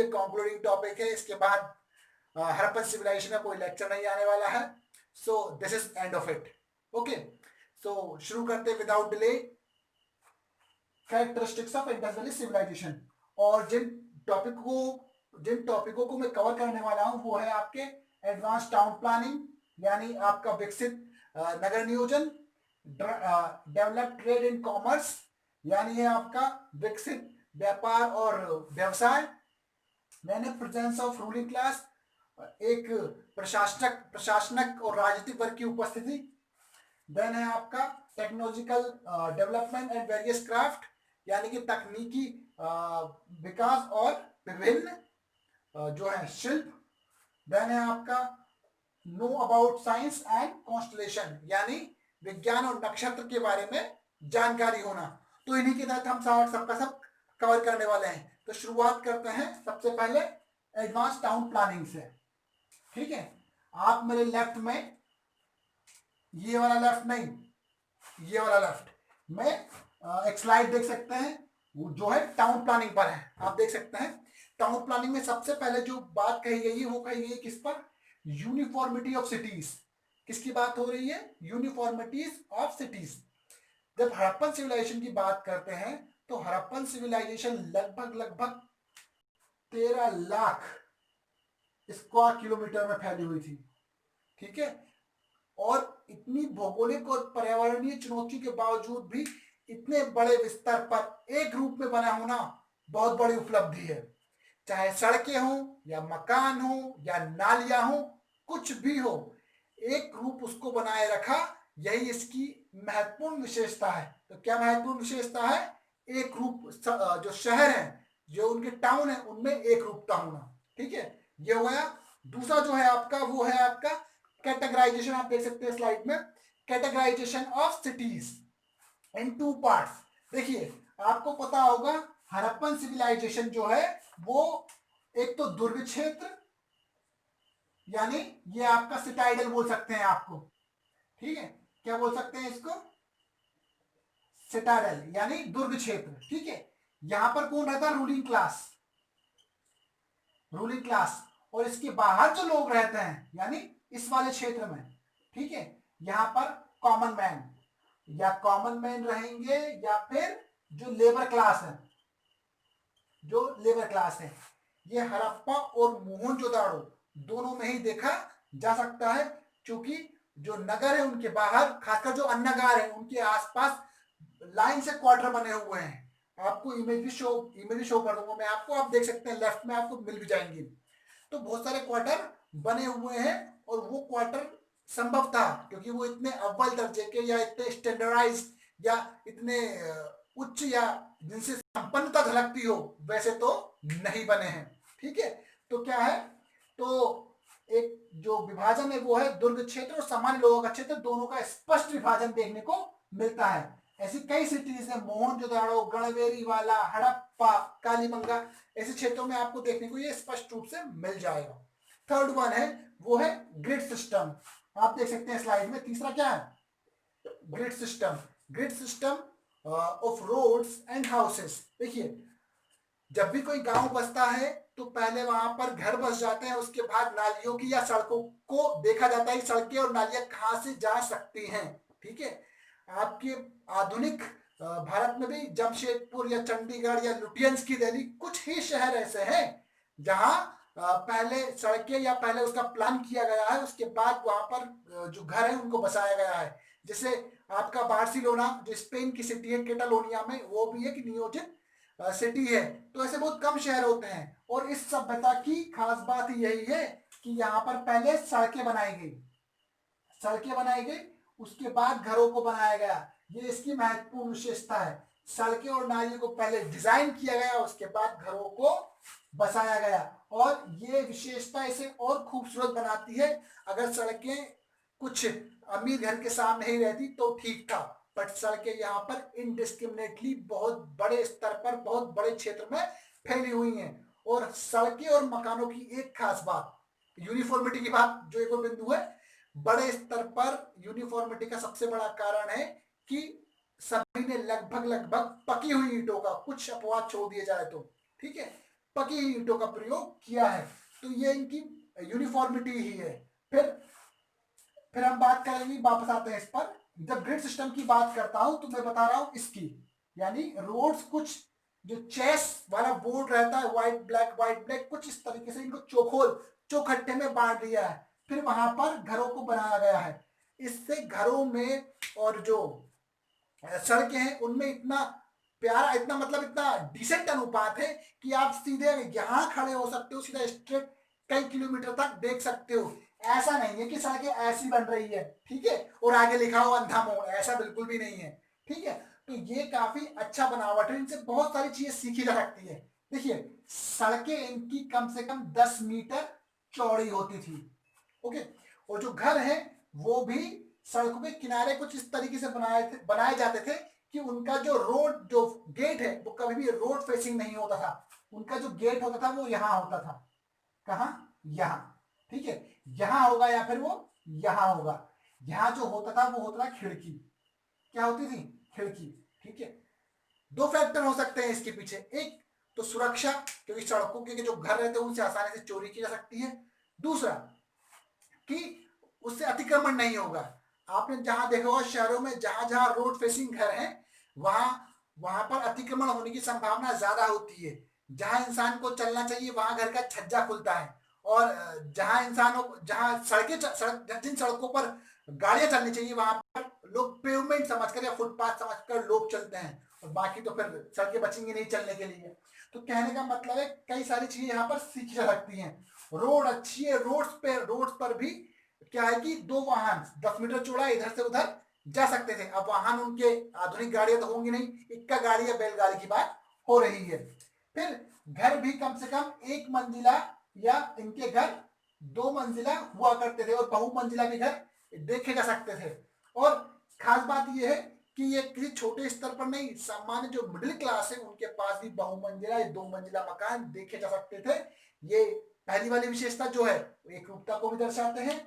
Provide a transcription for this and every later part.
Concluding topic है। इसके बाद हड़प्पन सिविलाइजेशन में कोई लेक्चर नहीं आने वाला है। So this is end of it. Okay, so शुरू करते without delay characteristics of Indus valley civilization. और जिन टॉपिकों को मैं कवर करने वाला हूं वो है आपके एडवांस टाउन प्लानिंग यानी आपका विकसित नगर नियोजन, डेवलप ट्रेड एंड कॉमर्स यानी है आपका विकसित व्यापार और व्यवसाय, मैंने प्रेजेंस ऑफ रूलिंग क्लास एक प्रशासनक और राजनीतिक वर्ग की उपस्थिति, देन है आपका technological development and various craft यानी कि तकनीकी विकास और विभिन्न जो है शिल्प, देन है आपका know about science and constellation यानी विज्ञान और नक्षत्र के बारे में जानकारी होना। तो इन्हीं के तहत हम सबका सब कवर करने वाले हैं। तो शुरुआत करते हैं सबसे पहले एडवांस टाउन प्लानिंग से। ठीक है, आप मेरे लेफ्ट में, ये वाला लेफ्ट नहीं, ये वाला लेफ्ट में एक स्लाइड देख सकते हैं वो जो है टाउन प्लानिंग पर है। आप देख सकते हैं टाउन प्लानिंग में सबसे पहले जो बात कही गई है वो कही गई है किस पर? Uniformity of cities. किसकी बात हो रही है? यूनिफॉर्मिटीज ऑफ सिटीज। जब हड़प्पन सिविलाइजेशन की बात करते हैं तो हड़प्पन सिविलाइजेशन लगभग 13 लाख स्क्वायर किलोमीटर में फैली हुई थी। ठीक है, और इतनी भौगोलिक और पर्यावरणीय चुनौती के बावजूद भी इतने बड़े विस्तार पर एक रूप में बना होना बहुत बड़ी उपलब्धि है। चाहे सड़कें हों या मकान हो या नालियां हो, कुछ भी हो, एक रूप उसको बनाए रखा, यही इसकी महत्वपूर्ण विशेषता है। तो क्या महत्वपूर्ण विशेषता है? एक रूप, जो शहर है, जो उनके टाउन है, उनमें एक रूपता होना। ठीक है, ये हो गया। दूसरा जो है आपका वो है आपका कैटेगराइजेशन। आप देख सकते हैं स्लाइड में, categorisation of cities in two parts. देखिए, आपको पता होगा हड़प्पन सिविलाइजेशन जो है वो एक तो दुर्ग क्षेत्र यानी ये आपका सिटाइडल बोल सकते हैं आपको। ठीक है, क्या बोल सकते हैं इसको? सिटाइडल यानी दुर्ग क्षेत्र। ठीक है, यहां पर कौन रहता है? Ruling class, ruling class. और इसके बाहर जो लोग रहते हैं यानी इस वाले क्षेत्र में, ठीक है, यहां पर कॉमन मैन या कॉमन मैन रहेंगे या फिर जो लेबर क्लास है, जो लेबर क्लास है। ये हड़प्पा और मोहनजोदाड़ो दोनों में ही देखा जा सकता है, क्योंकि जो नगर है उनके बाहर, खासकर जो अन्नगार है उनके आसपास लाइन से क्वार्टर बने हुए हैं। आपको इमेज शो कर दूंगा मैं आपको, आप देख सकते हैं लेफ्ट में आपको मिल भी जाएंगे। तो बहुत सारे क्वार्टर बने हुए हैं और वो क्वार्टर संभव था क्योंकि वो इतने अव्वल दर्जे के या इतने स्टैंडर्डाइज या इतने उच्च या जिनसे संपन्नता झलकती हो वैसे तो नहीं बने हैं। ठीक है, तो क्या है, तो एक जो विभाजन है वो है दुर्ग क्षेत्र और सामान्य लोगों का क्षेत्र, दोनों का स्पष्ट विभाजन देखने को मिलता है। ऐसी कई सिटीज है, मोहनजोदाड़ो, गढ़वेरीवाला, हड़प्पा, कालीबंगा, ऐसे क्षेत्रों में आपको देखने को ये स्पष्ट रूप से मिल जाएगा। थर्ड वन है वो है ग्रिड सिस्टम। आप देख सकते हैं स्लाइड में। तीसरा क्या है? Grid system. Grid system of roads and houses. देखिए, जब भी कोई गांव बसता है तो पहले वहां पर घर बस जाते हैं, उसके बाद नालियों की या सड़कों को देखा जाता है, सड़कें और नालियां कहां से जा सकती हैं। ठीक है, आपके आधुनिक भारत में भी जमशेदपुर या चंडीगढ़ या लुटियंस की दिल्ली, कुछ ही शहर ऐसे हैं जहां पहले सड़कें या पहले उसका प्लान किया गया है, उसके बाद वहां पर जो घर है उनको बसाया गया है। जैसे आपका बार्सिलोना जो स्पेन की सिटी है कैटालोनिया में, वो भी एक नियोजित सिटी है। तो ऐसे बहुत कम शहर होते हैं और इस सभ्यता की खास बात यही है कि यहाँ पर पहले सड़कें बनाई गई, सड़कें बनाई गई, उसके बाद घरों को बनाया गया। ये इसकी महत्वपूर्ण विशेषता है। सड़कें और नालियों को पहले डिजाइन किया गया, उसके बाद घरों को बसाया गया, और ये विशेषता इसे और खूबसूरत बनाती है। अगर सड़कें कुछ अमीर घर के सामने ही रहती तो ठीक था, बट सड़कें यहाँ पर इनडिस्क्रिमिनेटली बहुत बड़े स्तर पर, बहुत बड़े क्षेत्र में फैली हुई हैं। और सड़कें और मकानों की एक खास बात, यूनिफॉर्मिटी की बात जो एक और बिंदु है, बड़े स्तर पर यूनिफॉर्मिटी का सबसे बड़ा कारण है कि सभी ने लगभग लगभग पकी हुई ईंटों का, कुछ अपवाद छोड़ दिए जाए तो, ठीक है, पकी ईंटों का प्रयोग किया है। तो ये इनकी यूनिफॉर्मिटी ही है। फिर हम बात करेंगे, वापस आते हैं इस पर। जब ग्रिड सिस्टम की बात करता हूं तो मैं बता रहा हूं इसकी, यानी रोड्स कुछ जो चेस वाला बोर्ड रहता है, व्हाइट ब्लैक, कुछ इस तरीके से इनको चौखट्टे में बांट दिया है। फिर वहां पर घरों को बनाया गया है। इससे घरों में और जो सड़कें हैं उनमें इतना प्यारा, इतना मतलब इतना डिसेंट अनुपात है कि आप सीधे यहां खड़े हो सकते हो, सीधा स्ट्रेट कई किलोमीटर तक देख सकते हो। ऐसा नहीं है कि सड़कें ऐसी बन रही है, ठीक है, और आगे लिखा हो अंधा मोड़, ऐसा बिल्कुल भी नहीं है, ठीक है। तो ये काफी अच्छा बनावट है, इनसे बहुत सारी चीजें सीखी जा सकती है। देखिए, सड़कें इनकी कम से कम 10 मीटर चौड़ी होती थी, ओके। और जो घर है वो भी सड़कों के किनारे कुछ इस तरीके से बनाए जाते थे कि उनका जो रोड, जो गेट है, वो कभी भी रोड फेसिंग नहीं होता था। उनका जो गेट होता था वो यहाँ होता था। कहा? यहाँ, ठीक है। यहाँ होगा या फिर वो यहाँ होगा। यहाँ जो होता था वो होता था खिड़की। क्या होती थी? खिड़की, ठीक है। दो फैक्टर हो सकते हैं इसके पीछे। एक तो सुरक्षा, क्योंकि सड़कों के जो घर रहते हैं उनसे आसानी से चोरी की जा सकती है। दूसरा कि उससे अतिक्रमण नहीं होगा। आपने जहां देखा होगा शहरों में जहां जहां रोड फेसिंग घर है वहां वहां पर अतिक्रमण होने की संभावना ज्यादा होती है। जहां इंसान को चलना चाहिए वहां घर का छज्जा खुलता है, और जहां जिन सड़कों पर गाड़ियां चलनी चाहिए वहां पर लोग पेवमेंट समझकर या फुटपाथ समझकर लोग चलते हैं, और बाकी तो फिर सड़कें बचेंगी नहीं चलने के लिए। तो कहने का मतलब है कई सारी चीजें यहाँ पर सीखी जा सकती हैं। रोड अच्छी है, रोड्स पर भी क्या है कि दो वाहन 10 मीटर चौड़ा इधर से उधर जा सकते थे। अब वाहन उनके आधुनिक गाड़ियां तो होंगी नहीं, इक्का गाड़ी या बैलगाड़ी की बात हो रही है। फिर घर भी कम से कम एक मंजिला या इनके घर 2 मंजिला हुआ करते थे, और बहुमंजिला भी घर देखे जा सकते थे। और खास बात यह है कि ये किसी छोटे स्तर पर नहीं, सामान्य जो मिडिल क्लास है उनके पास भी बहुमंजिला या 2 मंजिला मकान देखे जा सकते थे। ये पहली वाली विशेषता जो है एक रूपता को भी दर्शाते हैं,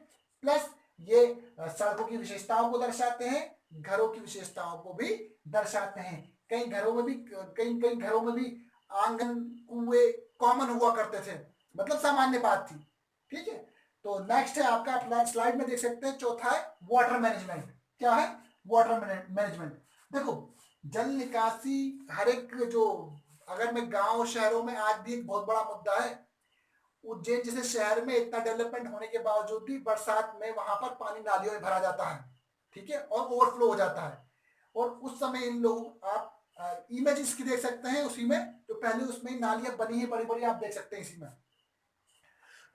प्लस ये सड़कों की विशेषताओं को दर्शाते हैं, घरों की विशेषताओं को भी दर्शाते हैं। कई घरों में भी कई कई घरों में भी आंगन कुएं कॉमन हुआ करते थे, मतलब सामान्य बात थी, ठीक है। तो नेक्स्ट है आपका, अपना स्लाइड में देख सकते हैं, चौथा है वाटर मैनेजमेंट। क्या है? Water management. देखो, जल निकासी हर एक जो, अगर मैं गांव शहरों में आज भी एक बहुत बड़ा मुद्दा है। उज्जैन जैसे शहर में इतना डेवलपमेंट होने के बावजूद भी बरसात में वहां पर पानी नालियों में भरा जाता है, ठीक है, और ओवरफ्लो हो जाता है। और उस समय इन लोग, आप इमेज इसकी देख सकते हैं उसी में, जो पहले उसमें नालियां बनी है बड़ी बड़ी, आप देख सकते हैं इसी में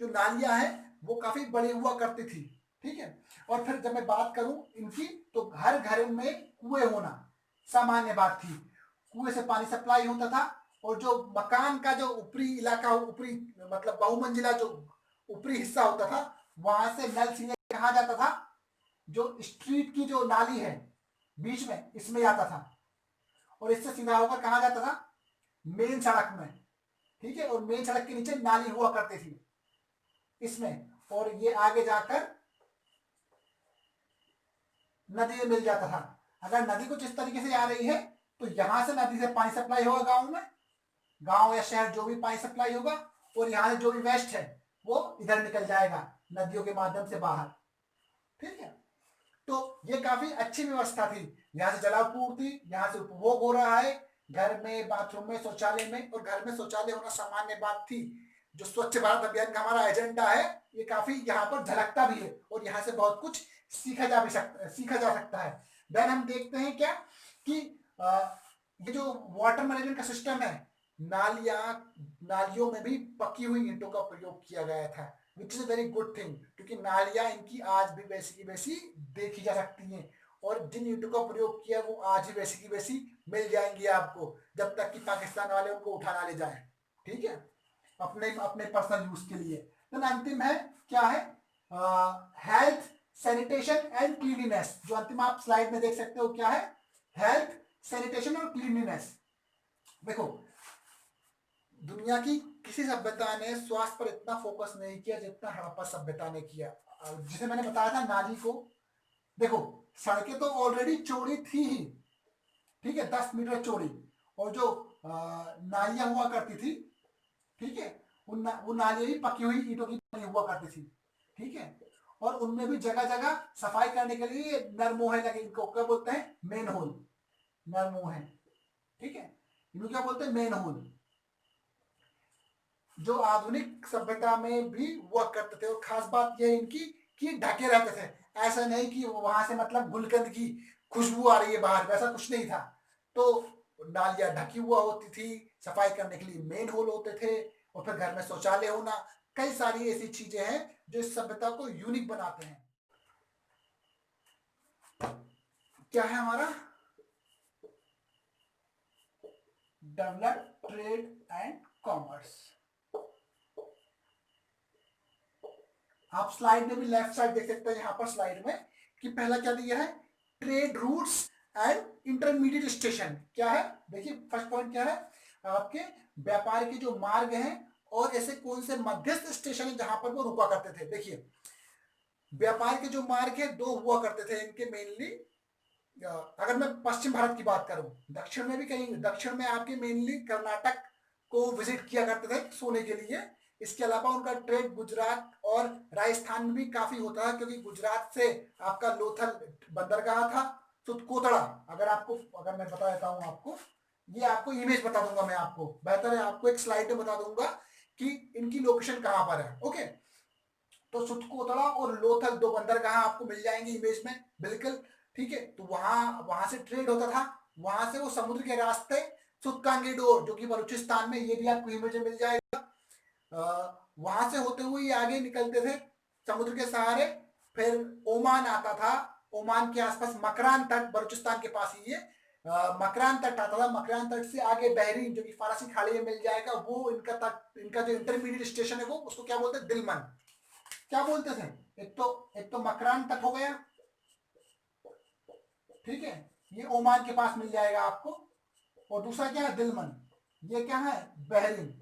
जो नालियां हैं वो काफी बड़ी हुआ करती थी, ठीक है। और फिर जब मैं बात करूं इनकी, तो हर घर में कुएं होना सामान्य बात थी। कुएं से पानी सप्लाई होता था, और जो मकान का जो ऊपरी इलाका, ऊपरी मतलब बहुमंजिला जो ऊपरी हिस्सा होता था, वहां से नल सीधे कहा जाता था, जो स्ट्रीट की जो नाली है बीच में, इसमें जाता था, और इससे सीधा होकर कहा जाता था मेन सड़क में, ठीक है। और मेन सड़क के नीचे नाली हुआ करती थी इसमें, और ये आगे जाकर नदी में मिल जाता था। अगर नदी कुछ इस तरीके से आ रही है तो यहां से नदी से पानी सप्लाई होगा गांव में, गांव या शहर जो भी पानी सप्लाई होगा, और यहाँ से जो भी वेस्ट है वो इधर निकल जाएगा नदियों के माध्यम से बाहर, ठीक है। तो ये काफी अच्छी व्यवस्था थी। यहाँ से जलापूर्ति, यहाँ से उपभोग हो रहा है, घर में, बाथरूम में, शौचालय में, और घर में शौचालय होना सामान्य बात थी। जो स्वच्छ भारत अभियान का हमारा एजेंडा है ये काफी यहाँ पर झलकता भी है, और यहाँ से बहुत कुछ सीखा जा सकता है। देन हम देखते हैं क्या कि ये जो वाटर मैनेजमेंट का सिस्टम है, नालियों में भी पकी हुई ईंटों का प्रयोग किया गया था, which is very good thing, क्योंकि नालियां इनकी आज भी वैसी की वैसी देखी जा सकती हैं, और जिन ईंटों का प्रयोग किया वो आज भी वैसी की वैसी मिल जाएंगी आपको, जब तक कि पाकिस्तान वाले उनको उठा ना ले जाए, ठीक है, अपने अपने पर्सनल यूज के लिए। तो अंतिम है, क्या है? Health, sanitation and cleanliness. जो अंतिम आप स्लाइड में देख सकते हो क्या है? हेल्थ, सैनिटेशन और क्लीनिनेस। देखो, दुनिया की किसी सभ्यता ने स्वास्थ्य पर इतना फोकस नहीं किया जितना हड़प्पा सभ्यता ने किया। जिसे मैंने बताया था नाली को, देखो सड़कें तो ऑलरेडी चौड़ी थी ही, ठीक है, 10 मीटर चौड़ी, और जो नालियां हुआ करती थी ठीक है। वो नालियां भी पकी हुई ईंटों की बनी हुआ करती थी, ठीक है। और उनमें भी जगह जगह सफाई करने के लिए नरमोहे लगे, इनको क्या बोलते हैं, मेन होल, नरमोहे, ठीक है। इनको क्या बोलते हैं, मेन होल, जो आधुनिक सभ्यता में भी हुआ करते थे। और खास बात यह इनकी कि ढके रहते थे, ऐसा नहीं कि वहां से मतलब गुलकंद की खुशबू आ रही है बाहर, वैसा कुछ नहीं था। तो नालियां ढकी हुआ होती थी, सफाई करने के लिए मेन होल होते थे, और फिर घर में शौचालय होना, कई सारी ऐसी चीजें हैं जो इस सभ्यता को यूनिक बनाते हैं। क्या है हमारा, डेवलप ट्रेड एंड कॉमर्स। आप स्लाइड में भी लेफ्ट साइड देख सकते हैं, यहां पर स्लाइड में कि पहला क्या दिया है, trade routes and intermediate station. क्या है, देखिए फर्स्ट पॉइंट क्या है आपके, व्यापार के जो मार्ग हैं और ऐसे कौन से मध्यस्थ स्टेशन है जहां पर वो रुका करते थे। देखिए व्यापार के जो मार्ग है दो हुआ करते थे इनके मेनली, अगर मैं पश्चिम भारत की बात करूं, दक्षिण में भी कहीं, दक्षिण में आपके मेनली कर्नाटक को विजिट किया करते थे सोने के लिए। इसके अलावा उनका ट्रेड गुजरात और राजस्थान में भी काफी होता है, क्योंकि गुजरात से आपका लोथल बंदरगाह था, तो कोतड़ा, अगर मैं बता देता हूं आपको, ये आपको इमेज बता दूंगा मैं, आपको बेहतर है आपको एक स्लाइड में बता दूंगा कि इनकी लोकेशन कहां पर है। ओके, तो सुतकोतड़ा और लोथल दो बंदरगाह आपको मिल जाएंगे इमेज में, बिल्कुल ठीक है। तो वहां से ट्रेड होता था, वहां से वो समुद्र के रास्ते सुतकांगेडोर जो कि बलूचिस्तान में, ये भी आपको इमेज में मिल जाएगा। वहां से होते हुए ये आगे निकलते थे समुद्र के सहारे, फिर ओमान आता था, ओमान के आसपास मकरान तट, बलूचिस्तान के पास ही ये मकरान तट आता था। मकरान तट से आगे बहरीन जो कि फारसी खाड़ी में मिल जाएगा, वो इनका तट, इनका जो इंटरमीडिएट स्टेशन है वो, उसको क्या बोलते हैं, दिलमन। क्या बोलते थे, एक तो मकरान तट हो गया, ठीक है, ये ओमान के पास मिल जाएगा आपको, और दूसरा क्या है, दिलमन, ये क्या है, बहरीन।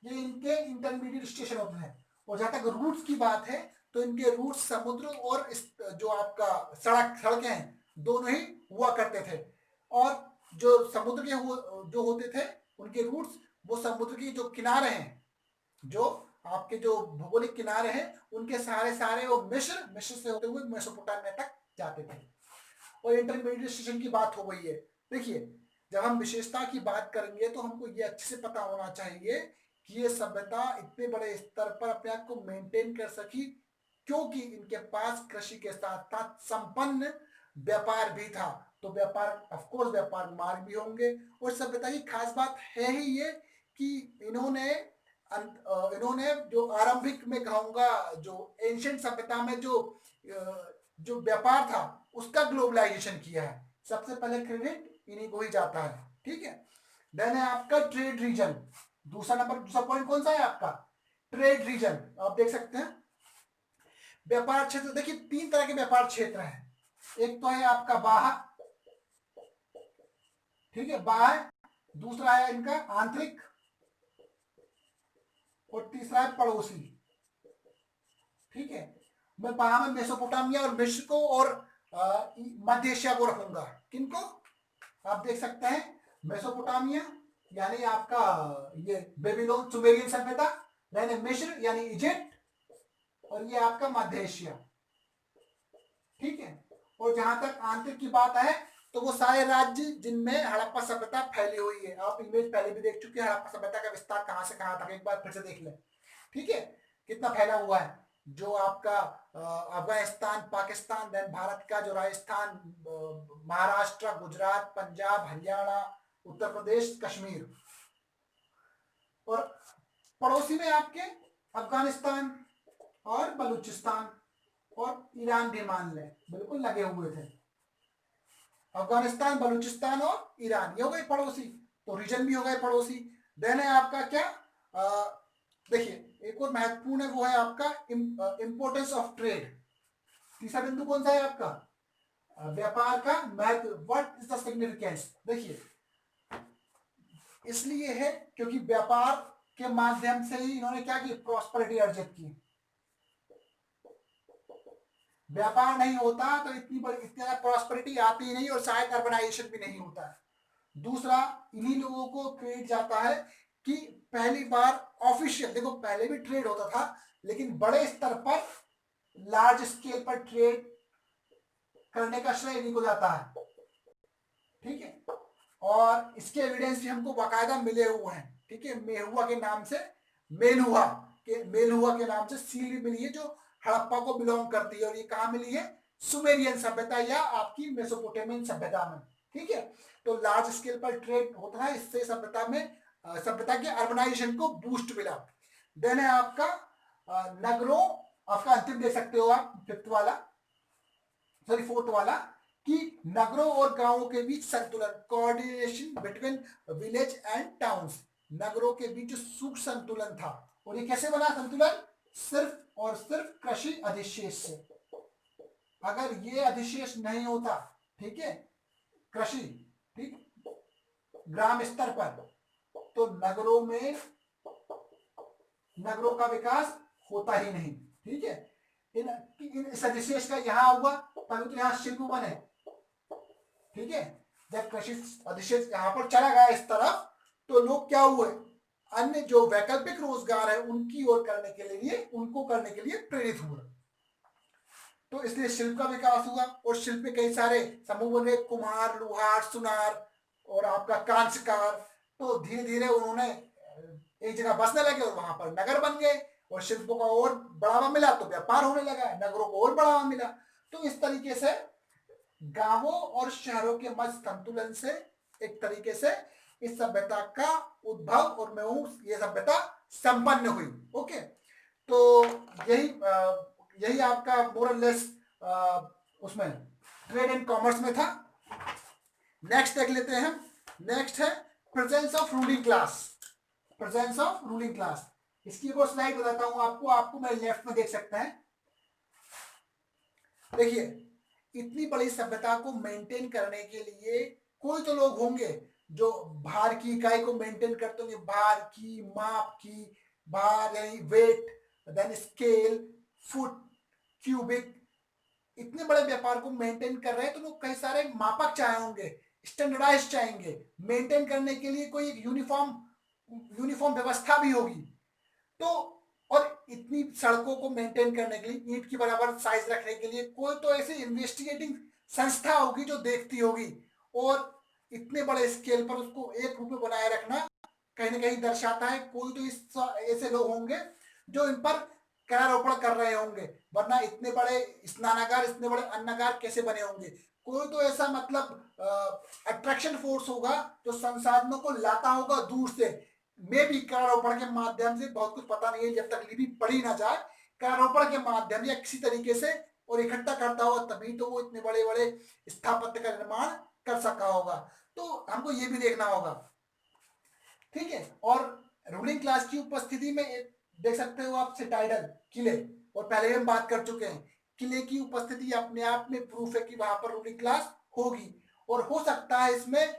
ये इनके इंटरमीडिएट स्टेशन होते हैं। और जहां तक रूट्स की बात है, तो इनके रूट्स समुद्र और इस जो आपका सड़कें हैं, दोनों ही हुआ करते थे। और जो समुद्र के जो होते थे उनके रूट्स, वो समुद्र की जो किनारे हैं, जो आपके जो भौगोलिक किनारे हैं, उनके सारे सारे वो मिस्र से होते हुए मेसोपोटामिया तक जाते थे। और इंटरमीडिएट स्टेशन की बात हो गई है। देखिए जब हम विशेषता की बात करेंगे तो हमको ये अच्छे से पता होना चाहिए कि ये सभ्यता इतने बड़े स्तर पर अपने आप को मेंटेन कर सकी, क्योंकि इनके पास कृषि के साथ साथ संपन्न व्यापार भी था। तो व्यापार, ऑफकोर्स व्यापार मार्ग भी होंगे। और सभ्यता की खास बात है ही ये कि इन्होंने जो आरंभिक में कहूंगा, जो एंशिएंट सभ्यता में जो व्यापार था उसका ग्लोबलाइजेशन किया है। सबसे पहले क्रेडिट इन्हीं को ही जाता है, ठीक है। देन है आपका ट्रेड रीजन, दूसरा पॉइंट कौन सा है आपका, ट्रेड रीजन। आप देख सकते हैं व्यापार क्षेत्र, देखिए तीन तरह के व्यापार क्षेत्र हैं। एक तो है आपका बाह्य, ठीक है, बाह्य, दूसरा है इनका आंतरिक, और तीसरा है पड़ोसी, ठीक है। मैं बाह्य में मेसोपोटामिया और मिस्र को और मध्य एशिया को रखूंगा। किनको, आप देख सकते हैं मेसोपोटामिया यानी आपका ये बेबीलोन सुमेरियन सभ्यता, यानी मिस्र यानी इजिप्ट, और ये आपका मध्य एशिया, ठीक है। और जहां तक आंतरिक की बात है तो वो सारे राज्य जिनमें हड़प्पा सभ्यता फैली हुई है। आप इमेज पहले भी देख चुके हैं, हड़प्पा सभ्यता का विस्तार कहां से कहां तक, एक बार फिर से देख लें, ठीक है, कितना फैला हुआ है। जो आपका अफगानिस्तान, पाकिस्तान, देन भारत का जो राजस्थान, महाराष्ट्र, गुजरात, पंजाब, हरियाणा, उत्तर प्रदेश, कश्मीर, और पड़ोसी में आपके अफगानिस्तान और बलूचिस्तान और ईरान भी मान लें, बिल्कुल लगे हुए थे। अफगानिस्तान, बलूचिस्तान और ईरान, ये हो गए पड़ोसी, तो रीजन भी हो गए पड़ोसी। देन है आपका क्या, देखिए एक और महत्वपूर्ण है, वो है आपका इंपोर्टेंस ऑफ ट्रेड। तीसरा बिंदु कौन सा है आपका, व्यापार का महत्व, व्हाट इज द सिग्निफिकेंस। देखिए इसलिए है क्योंकि व्यापार के माध्यम से ही इन्होंने क्या की, प्रॉस्पेरिटी अर्जित की। व्यापार नहीं होता तो इतनी ज्यादा प्रॉस्पेरिटी आती नहीं, और शायद अर्बनाइजेशन भी नहीं होता है। दूसरा, इन्हीं लोगों को क्रेडिट जाता है कि पहली बार ऑफिशियल, देखो पहले भी ट्रेड होता था लेकिन बड़े स्तर पर लार्ज स्केल पर ट्रेड करने का श्रेय इन्हीं को जाता है, ठीक है। और इसके एविडेंस भी हमको बाकायदा मिले हुए हैं, ठीक है। मेहुआ के नाम से, मेलहुआ के नाम से सील भी मिली है जो हड़प्पा को बिलोंग करती है, और ये कहाँ मिली है, सुमेरियन सभ्यता या आपकी मेसोपोटामियन सभ्यता में, ठीक है। तो लार्ज स्केल पर ट्रेड होता है, इससे सभ्यता में सभ्यता के अर्बनाइजेशन को बूस्ट मिला। देन है आपका नगरों, आपका अंतिम देख सकते हो आप, फोर्थ वाला, कि नगरों और गांवों के बीच संतुलन, coordination between village and towns. नगरों के बीच जो सूक्ष्म संतुलन था, और ये कैसे बना संतुलन, सिर्फ और सिर्फ कृषि अधिशेष से। अगर ये अधिशेष नहीं होता, ठीक है, कृषि, ठीक, ग्राम स्तर पर, तो नगरों का विकास होता ही नहीं, ठीक है। इस अधिशेष का यहां हुआ तभी तो यहां शिल्प बने, ठीक है। जब कृषि अधिशेष यहां पर चला गया इस तरफ, तो लोग क्या हुए, अन्य जो वैकल्पिक रोजगार है उनकी ओर करने के लिए प्रेरित हुए। तो इसलिए शिल्प का विकास हुआ, और शिल्प में कई सारे समूह बने, कुम्हार, लुहार, सुनार और आपका कांस्यकार। तो धीरे धीरे उन्होंने एक जगह बसने लगे और वहां पर नगर बन गए, और शिल्पों का और बढ़ावा मिला तो व्यापार होने लगा, नगरों को और बढ़ावा मिला। तो इस तरीके से गांवों और शहरों के मध्य संतुलन से एक तरीके से इस सभ्यता का उद्भव और ये सभ्यता संपन्न हुई। ओके, तो यही आपका मोरलेस उसमें ट्रेड एंड कॉमर्स में था। नेक्स्ट देख लेते हैं हम। नेक्स्ट है presence of ruling class. Presence of ruling class, इसकी एक और स्लाइड बताता हूं आपको मेरे लेफ्ट में देख सकते हैं। देखिए, इतनी बड़ी सभ्यता को मेंटेन करने के लिए कोई तो लोग होंगे जो भार की इकाई को मेंटेन करते होंगे, भार की, माप की, भार यानी weight, then scale, foot, cubic. इतने बड़े व्यापार को मेंटेन कर रहे हैं तो लोग कई सारे मापक चाहे होंगे, स्टैंडर्डाइज चाहेंगे, मेंटेन करने के लिए कोई एक यूनिफॉर्म व्यवस्था भी होगी। तो और इतनी सड़कों को मेंटेन करने के लिए, ईंट की बराबर साइज रखने के लिए कोई तो ऐसी इन्वेस्टिगेटिंग संस्था होगी जो देखती होगी, और इतने बड़े स्केल पर उसको एक रूप में बनाए रखना कहीं ना कहीं दर्शाता है कोई तो ऐसे लोग होंगे जो इन पर करारोपण कर रहे होंगे, वरना इतने बड़े स्नानागार, इतने बड़े अन्नगार कैसे बने होंगे। कोई तो ऐसा मतलब अट्रैक्शन फोर्स होगा जो संसाधनों को लाता होगा दूर से, मे भी करारोपण के माध्यम से, बहुत कुछ पता नहीं है जब तक लिपि पढ़ी ना जाए, करारोपण के माध्यम या किसी तरीके से और इकट्ठा करता होगा, तभी तो वो इतने बड़े बड़े स्थापत्य का निर्माण कर सका होगा। तो हमको ये भी देखना होगा, ठीक है। और रूलिंग क्लास की उपस्थिति में देख सकते हो आप सिटाइडल, किले, और पहले हम बात कर चुके हैं, किले की उपस्थिति अपने आप में प्रूफ है कि वहां पर रूलिंग क्लास होगी। और हो सकता है इसमें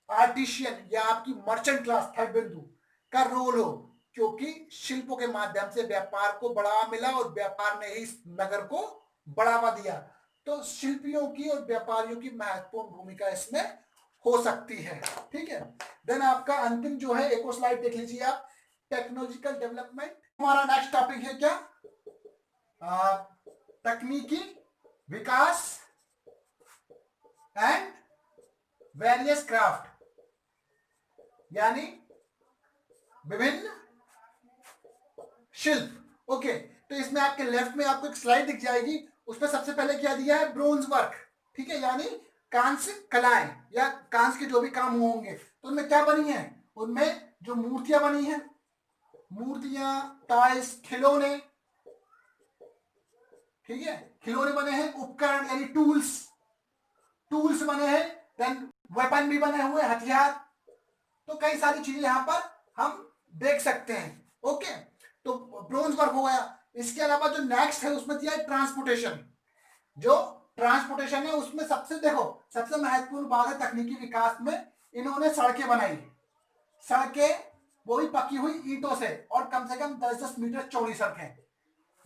आर्टिशियन या आपकी मर्चेंट क्लास, थर्ड बिंदु का रोल हो, क्योंकि शिल्पों के माध्यम से व्यापार को बढ़ावा मिला और व्यापार ने ही नगर को बढ़ावा दिया। तो शिल्पियों की और व्यापारियों की महत्वपूर्ण भूमिका इसमें हो सकती है, ठीक है। देन आपका अंतिम जो है, एक और स्लाइड देख लीजिए आप, टेक्नोलॉजिकल डेवलपमेंट। हमारा नेक्स्ट टॉपिक है क्या, तकनीकी विकास एंड वेरियस क्राफ्ट, यानी विभिन्न शिल्प। ओके, तो इसमें आपके लेफ्ट में आपको एक स्लाइड दिख जाएगी, उसमें सबसे पहले क्या दिया है, ब्रोंज वर्क, ठीक है, यानी कांस्य कलाएं या कांस्य के जो भी काम होंगे। तो उनमें क्या बनी है, उनमें जो मूर्तियां बनी हैं, मूर्तियां, टॉयज, खिलौने, ठीक है, खिलौने बने हैं, उपकरण यानी टूल्स बने हैं, देन वेपन भी बने हुए, हथियार। तो कई सारी चीजें यहां पर हम देख सकते हैं। ओके, तो ब्रोंज वर्क हो गया। इसके अलावा जो नेक्स्ट है उसमें दिया है ट्रांसपोर्टेशन। जो ट्रांसपोर्टेशन है उसमें सबसे महत्वपूर्ण बात है तकनीकी विकास में, इन्होंने सड़कें बनाई, सड़कें वो भी पकी हुई ईंटों से, और कम से कम 10-10 मीटर चौड़ी सड़कें,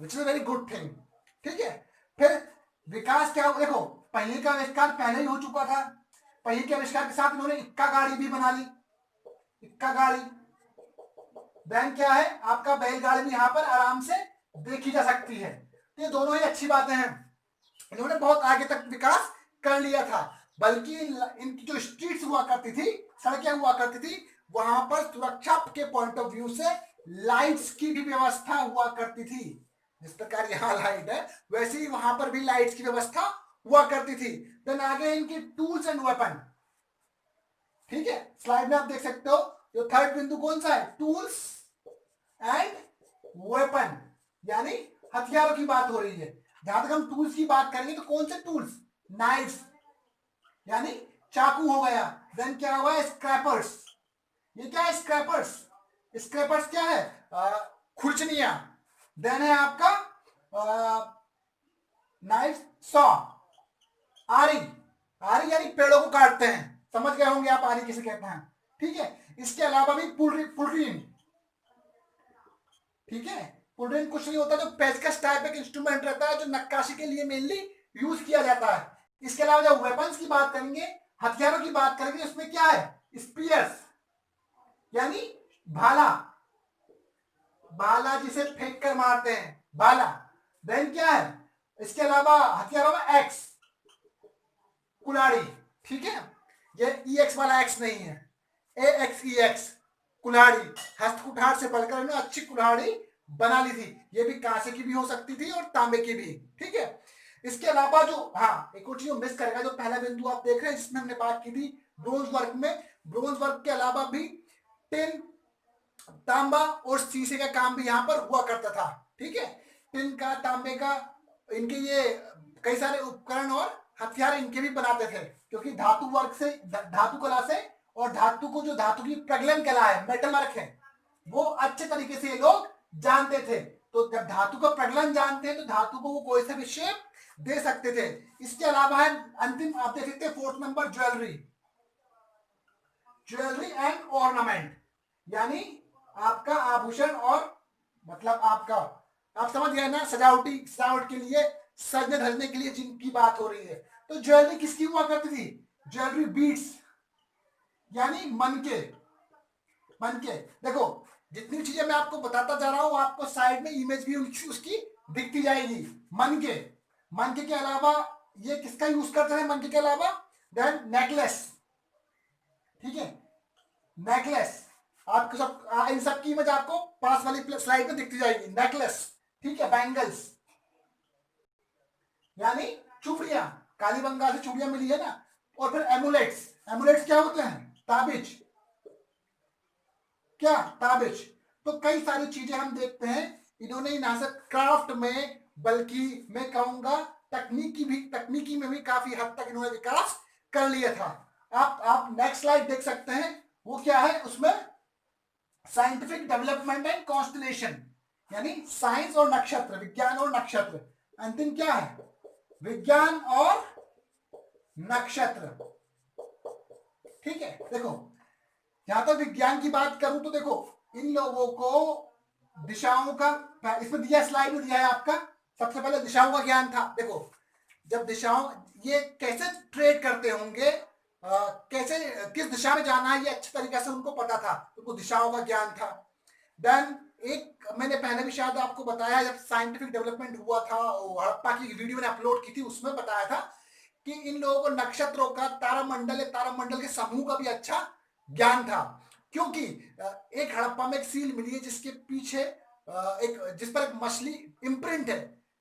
which is very good thing, ठीक है। फिर विकास क्या हो, देखो पहिए का आविष्कार पहले ही हो चुका था, पहिए के आविष्कार के साथ इन्होंने इक्का गाड़ी भी बना ली, इक्का गाड़ी। देन क्या है आपका बैलगाड़ी भी यहाँ पर आराम से देखी जा सकती है। तो ये दोनों ही अच्छी बातें हैं, इन्होंने बहुत आगे तक विकास कर लिया था। बल्कि इनकी जो स्ट्रीट्स हुआ करती थी, सड़कें हुआ करती थी, वहां पर सुरक्षा के पॉइंट ऑफ व्यू से लाइट्स की भी व्यवस्था हुआ करती थी। जिस प्रकार यहाँ लाइट है वैसे ही वहां पर भी लाइट्स की व्यवस्था हुआ करती थी। देन आगे इनकी टूल्स एंड वेपन, ठीक है, स्लाइड में आप देख सकते हो जो थर्ड बिंदु कौन सा है, टूल्स एंड वेपन, यानी हथियारों की बात हो रही है। जहां तक हम टूल्स की बात करेंगे तो कौन से टूल्स, नाइफ्स यानी चाकू हो गया। देन क्या हुआ, स्क्रैपर्स, ये क्या है स्क्रैपर्स, स्क्रैपर्स क्या है, खुरचनिया। देन है आपका नाइफ, सॉ, आरी, आरी यानी पेड़ों को काटते हैं, समझ गए होंगे आप आरी किसे कहते हैं, ठीक है। इसके अलावा भी पुलरिन, ठीक है, पुलरिन कुछ नहीं होता, जो पेचकस टाइप एक इंस्ट्रूमेंट रहता है जो नक्काशी के लिए मेनली यूज किया जाता है। इसके अलावा जब वेपन्स की बात करेंगे, हथियारों की बात करेंगे, उसमें क्या है, स्पीयर्स यानी भाला, भाला जिसे फेंक कर मारते हैं, भाला। देन क्या है, इसके अलावा हथियारों में एक्स, कुल्हाड़ी, ठीक है, ये ई एक्स वाला एक्स नहीं है, ए एक्स ई एक्स, कुल्हाड़ी। हस्त कुठार से बढ़कर इन्होंने अच्छी कुल्हाड़ी बना ली थी, ये भी कांसे की भी हो सकती थी और तांबे की भी, ठीक है। इसके अलावा जो, हाँ एक और चीज मिस करेगा, जो पहला बिंदु आप देख रहे हैं जिसमें हमने बात की थी ब्रोंज वर्क में, ब्रोंज वर्क के अलावा भी टिन, तांबा और शीशे का काम भी यहाँ पर हुआ करता था, ठीक है। टिन का, तांबे का, इनके ये कई सारे उपकरण और हथियार इनके भी बनाते थे, क्योंकि धातु वर्क से, धातु कला से, और धातु को जो धातु की प्रगलन कला है, मेटल वर्क है, वो अच्छे तरीके से ये लोग जानते थे। तो जब धातु का प्रगलन जानते हैं तो धातु को वो कोई सा भी शेप दे सकते थे। इसके अलावा है अंतिम, आप देख सकते हैं fourth number, jewellery, jewellery and ornament, यानी आपका आभूषण और मतलब आपका, आप समझ गए ना, सजावटी, सजावट के लिए, सजने धजने के लिए जिनकी बात हो रही है। तो ज्वेलरी किसकी हुआ करती थी, ज्वेलरी बीड्स यानी मनके, मनके। देखो जितनी चीजें मैं आपको बताता जा रहा हूं आपको साइड में इमेज भी उसकी दिखती जाएगी। मनके, मनके के अलावा ये किसका यूज करते हैं, मनके के अलावा, देन नेकलेस, ठीक है, नेकलेस, आपको सब इन सब की इमेज आपको पास वाली स्लाइड में दिखती जाएगी। नेकलेस, ठीक है, बैंगल्स यानी चूड़ियां, काली बंगाल से चूड़ियां मिली है ना। और फिर एमुलेट्स, एमुलेट्स क्या होते हैं, ताबिज, क्या, ताबिज। तो कई सारी चीजें हम देखते हैं इन्होंने ना सिर्फ क्राफ्ट में बल्कि मैं कहूंगा तकनीकी में भी काफी हद तक इन्होंने विकास कर लिया था। आप नेक्स्ट स्लाइड देख सकते हैं, वो क्या है, उसमें साइंटिफिक डेवलपमेंट एंड कॉन्स्टलेशन, यानी साइंस और नक्षत्र, विज्ञान और नक्षत्र। अंतिम क्या है, विज्ञान और नक्षत्र, ठीक है। देखो जहां तक विज्ञान की बात करूं तो देखो इन लोगों को दिशाओं का, इसमें दिया, स्लाइड में दिया है आपका, सबसे पहले दिशाओं का ज्ञान था। देखो जब दिशाओं, ये कैसे ट्रेड करते होंगे, कैसे किस दिशा में जाना है, ये अच्छे तरीके से उनको पता था, उनको दिशाओं का ज्ञान था। देन एक मैंने पहले भी शायद आपको बताया, जब साइंटिफिक डेवलपमेंट हुआ था, हड़प्पा की वीडियो मैंने अपलोड की थी, उसमें बताया था कि इन लोगों को नक्षत्रों का, तारामंडल, तारामंडल के समूह का भी अच्छा ज्ञान था। क्योंकि एक हड़प्पा में एक सील मिली है जिसके पीछे एक, जिस पर एक मछली इम्प्रिंट है,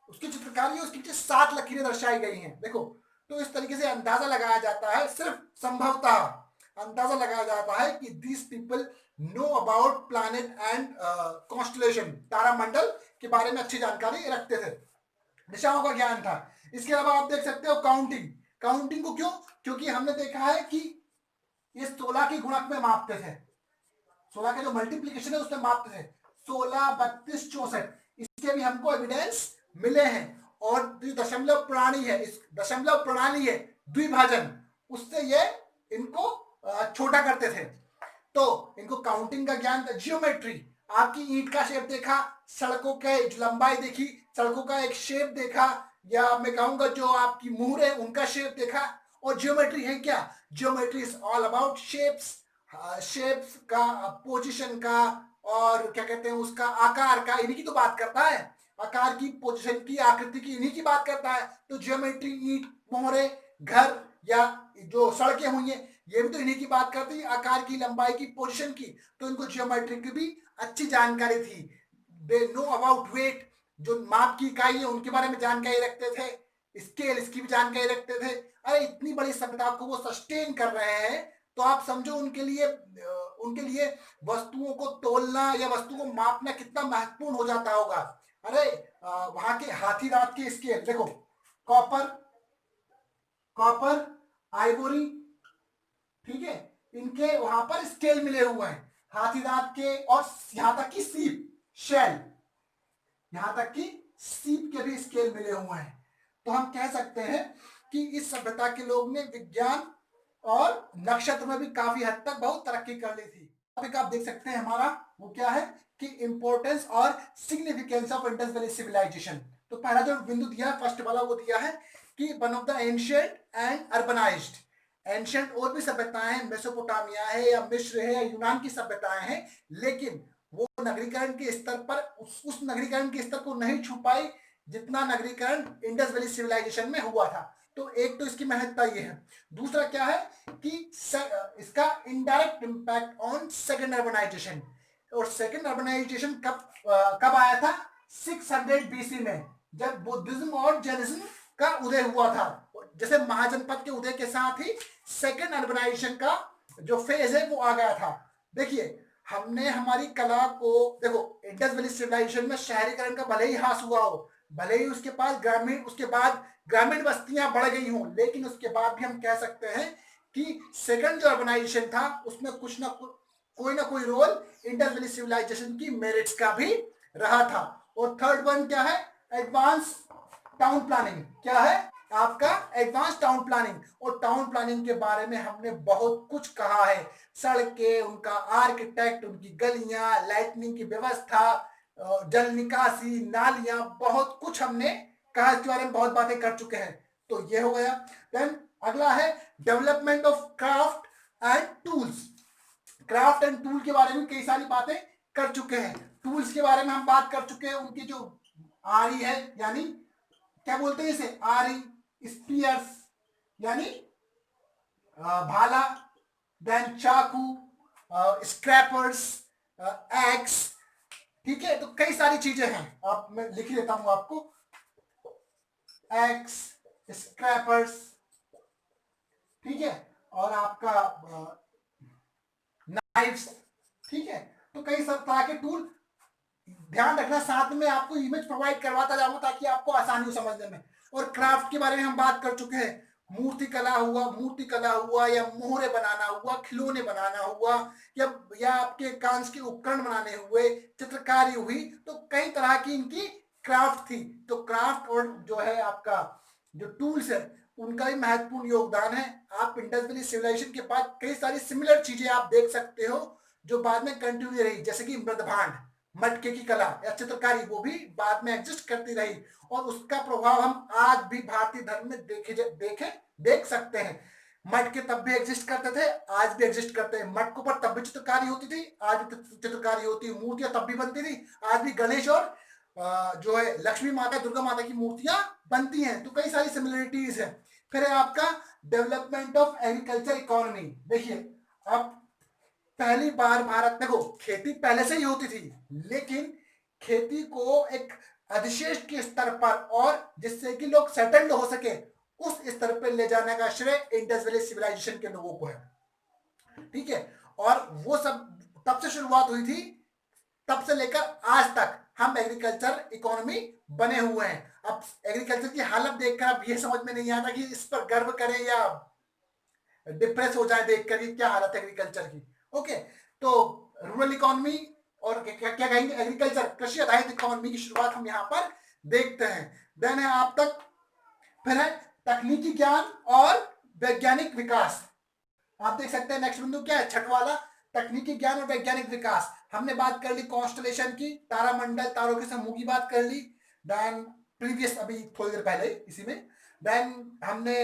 उसकी चित्रकारी है, उसके पीछे 7 लकीरें दर्शाई गई हैं। देखो तो इस तरीके से अंदाजा लगाया जाता है, सिर्फ संभवतः अंदाजा लगाया जाता है कि this people know about planet and constellation, तारामंडल के बारे में अच्छी जानकारी रखते थे, दिशाओं का ज्ञान था। इसके अलावा आप देख सकते हो काउंटिंग, काउंटिंग को क्यों, क्योंकि हमने देखा है कि ये 16 के गुणक में मापते थे, 16 का जो मल्टीप्लीकेशन है उसमें मापते थे, 16, 32, 64, इसके भी हमको एविडेंस मिले हैं। और जो दशमलव प्रणाली है, इस दशमलव प्रणाली है, द्विभाजन, उससे ये इनको छोटा करते थे। तो इनको काउंटिंग का ज्ञान था। जियोमेट्री, आपकी ईंट का शेप देखा, सड़कों के लंबाई देखी, सड़कों का एक शेप देखा, या मैं कहूंगा जो आपकी मुहर है उनका शेप देखा। और जियोमेट्री है क्या, geometry is all about shapes, shapes का, पोजीशन का, और क्या कहते हैं उसका आकार का, इन्हीं की तो बात करता है। आकार की, पोजीशन की, आकृति की, इन्हीं की बात करता है। तो ज्योमेट्री, ईंट, मोहरे, घर या जो सड़कें हुई हैं, ये भी तो इन्हीं की बात करती है, आकार की, लंबाई की, पोजीशन की। तो इनको ज्योमेट्री की भी अच्छी जानकारी थी। दे नो अबाउट वेट, जो माप की इकाई है उनके बारे में जानकारी रखते थे। स्केल, इसकी भी जानकारी रखते थे। अरे इतनी बड़ी सभ्यता को वो सस्टेन कर रहे हैं, तो आप समझो उनके लिए वस्तुओं को तोलना या वस्तु को मापना कितना महत्वपूर्ण हो जाता होगा। अरे वहां के हाथी दांत के स्केल देखो, कॉपर, कॉपर, आइवोरी, ठीक है, इनके वहां पर स्केल मिले हुए हैं हाथी दांत के, और यहां तक की सीप, शेल, यहां तक कि सीप के भी स्केल मिले हुए हैं। तो हम कह सकते हैं कि इस सभ्यता के लोग ने विज्ञान और नक्षत्र में भी काफी हद तक बहुत तरक्की कर ली थी। टॉपिक आप देख सकते हैं हमारा, वो क्या है कि इंपॉर्टेंस और significance of Indus valley civilization. तो पहला जो बिंदु दिया है, फर्स्ट वाला, वो दिया है कि one of the ancient and urbanised. Ancient और भी सभ्यताएं हैं, मेसोपोटामिया है या मिस्र है या यूनान की सभ्यताएं हैं, लेकिन वो नगरीकरण के स्तर पर उस नगरीकरण के स्तर को नहीं छू पाई जितना नगरीकरण इंडस वैली सिविलाइजेशन में हुआ था। तो एक तो इसकी महत्ता ये है। दूसरा क्या है कि इसका indirect impact on second urbanization. और सेकेंड अर्बनाइजेशन कब आया था? 600 बीसी में, जब बुद्धिज्म और जैनिज्म का उदय हुआ था। जैसे महाजनपद के उदय के साथ ही सेकेंड अर्बनाइजेशन का जो फेज है वो आ गया था। देखिए, हमने हमारी कला को, देखो इंडस वैली सिविलाइजेशन में शहरीकरण का भले ही ह्रास हुआ हो, भले ही उसके बाद ग्रामीण बस्तियां बढ़ गई हों, लेकिन उसके बाद भी हम कह सकते हैं कि सेकंड जो अर्बनाइजेशन था उसमें कुछ ना कोई ना कोई रोल इंडस वैली सिविलाइजेशन की मेरिट्स का भी रहा था। और थर्ड वन क्या है? Advance town planning. क्या है आपका? Advance town planning. और टाउन प्लानिंग के बारे में हमने बहुत कुछ कहा है, सड़कें, उनका आर्किटेक्ट, उनकी गलियां, लाइटनिंग की व्यवस्था, जल निकासी, नालियां, बहुत कुछ हमने कहा, इसके बारे में बहुत बातें कर चुके हैं। तो ये हो गया। देन अगला है development of craft and tools. Craft and tool के बारे में कई सारी बातें कर चुके हैं। टूल्स के बारे में हम बात कर चुके हैं, उनकी जो आरी है, यानी क्या बोलते हैं इसे, आरी, स्पीयर्स यानी भाला, देन चाकू, स्क्रैपर्स, एक्स, ठीक है। तो कई सारी चीजें हैं, आप मैं लिख देता हूं आपको, एक्स, स्क्रैपर्स, ठीक है, और आपका नाइफ्स, ठीक है। तो कई सब तरह के टूल, ध्यान रखना साथ में आपको इमेज प्रोवाइड करवाता जाऊंगा ताकि आपको आसानी हो समझने में। और क्राफ्ट के बारे में हम बात कर चुके हैं, मूर्ति कला हुआ या मोहरे बनाना हुआ, खिलौने बनाना हुआ, या आपके कांच के उपकरण बनाने हुए, चित्रकारी हुई, तो कई तरह की इनकी क्राफ्ट थी। तो क्राफ्ट और जो है आपका जो टूल्स है उनका भी महत्वपूर्ण योगदान है। आप इंडस वैली सिविलाइजेशन के बाद कई सारी सिमिलर चीजें आप देख सकते हो जो बाद में कंटिन्यू रही, जैसे कि मृदभांड, मटके की कला या चित्रकारी, वो भी बाद में एग्जिस्ट करती रही, और उसका प्रभाव हम आज भी भारतीय धर्म में देख सकते हैं। मटके तब भी एग्जिस्ट करते थे, आज भी एग्जिस्ट करते हैं। मटकों पर तब भी चित्रकारी होती थी, आज भी चित्रकारी होती है। मूर्तियां तब भी बनती थी, आज भी गणेश और जो है लक्ष्मी माता, दुर्गा माता की मूर्तियां बनती हैं। तो कई सारी सिमिलरिटीज है। फिर है आपका डेवलपमेंट ऑफ एग्रीकल्चर इकोनॉमी। देखिए, अब पहली बार भारत, देखो खेती पहले से ही होती थी, लेकिन खेती को एक अधिशेष के स्तर पर, और जिससे कि लोग सेटल्ड हो सके, उस स्तर पर ले जाने का श्रेय इंडस वैली सिविलाइजेशन के लोगों को है, ठीक है। और वो सब तब से शुरुआत हुई थी, तब से लेकर आज तक हम एग्रीकल्चर इकोनॉमी बने हुए हैं। अब एग्रीकल्चर की हालत देखकर अब ये समझ में नहीं आता कि इस पर गर्व करें या डिप्रेस हो जाए देखकर कि क्या हालत है एग्रीकल्चर की। ओके, तो रूरल इकोनॉमी और क्या कहेंगे, एग्रीकल्चर, कृषि आधारित इकोनॉमी की शुरुआत हम यहाँ पर देखते हैं। देन है आप तक, फिर है तकनीकी ज्ञान और वैज्ञानिक विकास। आप देख सकते हैं नेक्स्ट बिंदु क्या है, छठवां वाला, तकनीकी ज्ञान और वैज्ञानिक विकास। हमने बात कर ली कॉन्स्टलेशन की, तारामंडल, तारों के समूह की बात कर ली। देन प्रीवियस, अभी थोड़ी देर पहले इसी में, देन हमने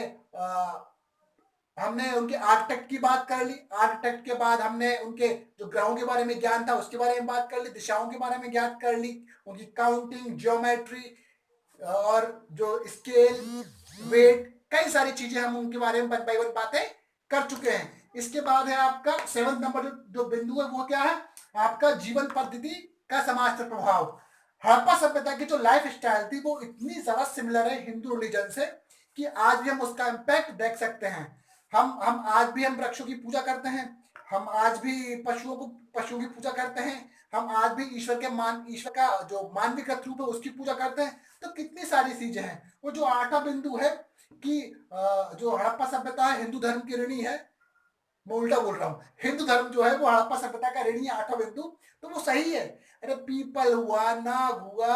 हमने उनके आर्किटेक्ट की बात कर ली, आर्किटेक्ट के बाद हमने उनके जो ग्रहों के बारे में ज्ञान था उसके बारे में बात कर ली, दिशाओं के बारे में ज्ञात कर ली, उनकी काउंटिंग, ज्योमेट्री और जो स्केल, वेट, कई सारी चीजें हम उनके बारे में वन बाय वन बातें कर चुके हैं। इसके बाद है आपका 7 नंबर जो बिंदु है वो क्या है, आपका जीवन पद्धति का समाज पर प्रभाव। हड़प्पा सभ्यता की जो लाइफ स्टाइल थी वो इतनी ज्यादा सिमिलर है हिंदू रिलीजन से कि आज भी हम उसका इम्पैक्ट देख सकते हैं। हम आज भी हम वृक्षों की पूजा करते हैं, हम आज भी पशुओं की पूजा करते हैं, हम आज भी ईश्वर का जो मानविक रूप है उसकी पूजा करते हैं। तो कितनी सारी चीजें हैं। वो जो 8वां बिंदु है कि जो हड़प्पा सभ्यता है हिंदू धर्म की ऋणी है, मैं उल्टा बोल रहा हूँ, हिंदू धर्म जो है वो हड़प्पा सभ्यता का ऋणी है 8वां बिंदु, तो वो सही है। अरे पीपल हुआ, नाग हुआ,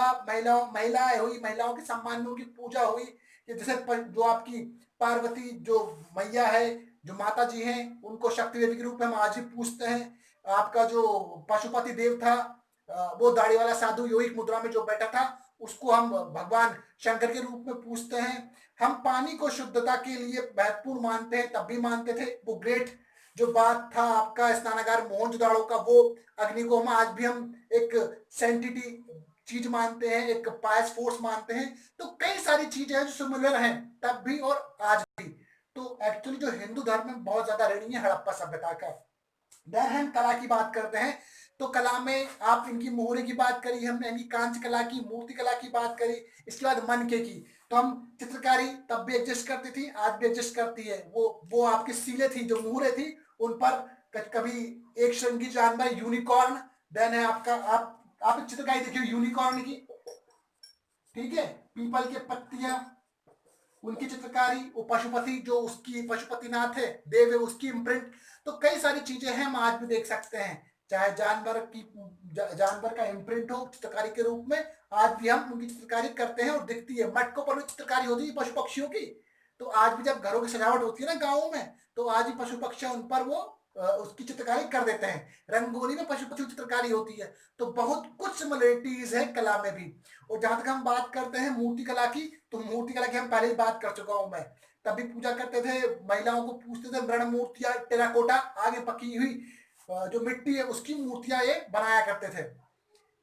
महिलाएं हुई, महिलाओं के सम्मान में उनकी पूजा हुई, जैसे जो आपकी पार्वती जो मैया है, जो माता जी हैं, उनको शक्ति देवी के रूप में हम आज भी पूजते हैं। आपका जो पशुपति देव था, वो दाढ़ी वाला साधु योगिक मुद्रा में जो बैठा था, उसको हम भगवान शंकर के रूप में पूजते हैं। हम पानी को शुद्धता के लिए महत्वपूर्ण मानते हैं, तब भी मानते थे। वो ग्रेट जो बात था आपका स्नानागार मोहनजोदाड़ो का, वो अग्नि को हम आज भी हम एक सेंटिटी चीज मानते हैं, एक पायस फोर्स मानते हैं। तो कई सारी चीजें हैं जो सिमिलर हैं तब भी और आज भी। तो एक्चुअली जो हिंदू धर्म में बहुत ज्यादा ऋणी है हड़प्पा सभ्यता का। देन हम कला की बात करते हैं, तो कला में आप इनकी मोहरे की बात करी हमने, इनकी कांच कला की, मूर्ति कला की बात करी। इसके बाद मनके की, तो हम चित्रकारी तब भी एग्जिस्ट करती थी, आज भी एग्जिस्ट करती है। वो आपकी सीलें थी, जो मोहरे थी, उन पर कभी एक श्रृंगी जानवर यूनिकॉर्न, देन है आपका आप चित्रकारी देखिए यूनिकॉर्न की, ठीक है, पीपल के पत्तियां, उनकी चित्रकारी, वो पशुपति जो उसकी पशुपतिनाथ है देव है उसकी इम्प्रिंट। तो कई सारी चीजें हैं हम आज भी देख सकते हैं, चाहे जानवर का इम्प्रिंट हो चित्रकारी के रूप में, आज भी हम उनकी चित्रकारी करते हैं और दिखती है। मटकों पर भी चित्रकारी होती है पशु पक्षियों की। तो आज भी जब घरों की सजावट होती है ना गाँव में, तो आज भी पशु पक्षी उन पर वो उसकी चित्रकारी कर देते हैं। रंगोली में पशु पक्षी चित्रकारी होती है। तो बहुत कुछ सिमिलरिटीज है कला में भी। और जहां तक हम बात करते हैं मूर्ति कला की, तो मूर्ति कला की हम पहले ही बात कर चुका हूं मैं। तभी पूजा करते थे, महिलाओं को पूछते थे, मृण मूर्तियां, टेराकोटा आगे पकी हुई जो मिट्टी है उसकी मूर्तियां ये बनाया करते थे।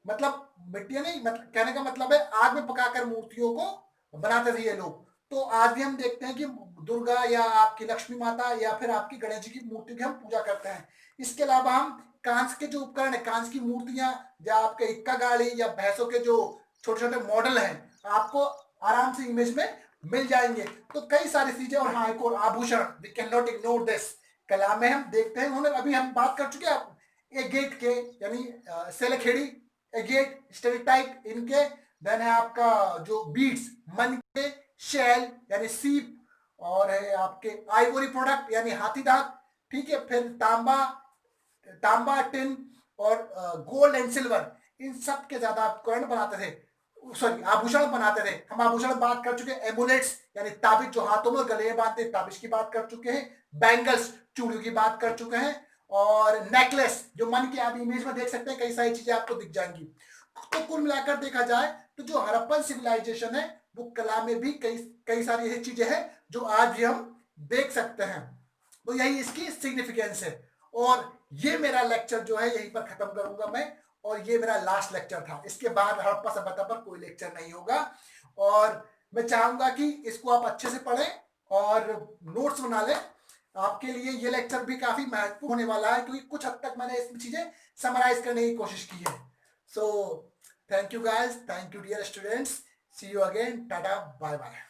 मतलब मिट्टियां नहीं, मतलब कहने का मतलब है आग में पकाकर मूर्तियों को बनाते थे ये लोग। तो आज भी हम देखते हैं कि दुर्गा या आपकी लक्ष्मी माता या फिर आपकी गणेश जी की मूर्ति की हम पूजा करते हैं। इसके अलावा हम कांच के जो उपकरण है, कांच की मूर्तियां या आपके इक्का गाड़ी या भैंसों के जो छोटे छोटे मॉडल हैं, आपको आराम से इमेज में मिल जाएंगे। तो कई सारी चीजें। और हाँ, एक और आभूषण, we can not ignore this, कला में हम देखते हैं। उन्होंने अभी हम बात कर चुके हैं एगेट के, यानी सेलेखेड़ी, एगेट, स्टेरिटाइट इनके। देन है आपका जो बीड्स, मन के, शेल यानी सीप, और है आपके आइवोरी प्रोडक्ट यानी हाथी दांत, ठीक है। फिर तांबा, टिन और गोल्ड एंड सिल्वर, इन सब के ज्यादा उपकरण बनाते थे, सॉरी आभूषण बनाते थे। हम आभूषण बात कर चुके हैं, एमुलेट्स यानी ताबिज जो हाथों में गले में बांधते हैं, ताबिज की बात कर चुके हैं। बैंगल्स, चूड़ियों की बात कर चुके हैं। और नेकलेस जो मन के आप इमेज में देख सकते हैं, कई सारी चीजें आपको दिख जाएंगी। तो कुल मिलाकर देखा जाए तो जो हड़प्पन सिविलाइजेशन है वो कला में भी कई सारी ऐसी चीजें हैं जो आज भी हम देख सकते हैं। तो यही इसकी सिग्निफिकेंस है। और ये मेरा लेक्चर जो है यहीं पर खत्म करूंगा मैं, और ये मेरा लास्ट लेक्चर था। इसके बाद हड़प्पा सभ्यता पर कोई लेक्चर नहीं होगा। और मैं चाहूंगा कि इसको आप अच्छे से पढ़ें और नोट्स बना लें। आपके लिए ये लेक्चर भी काफी महत्वपूर्ण होने वाला है, क्योंकि कुछ हद तक मैंने इसमें चीजें समराइज करने की कोशिश की है। So thank you guys, thank you dear students, see you again, tata, bye bye.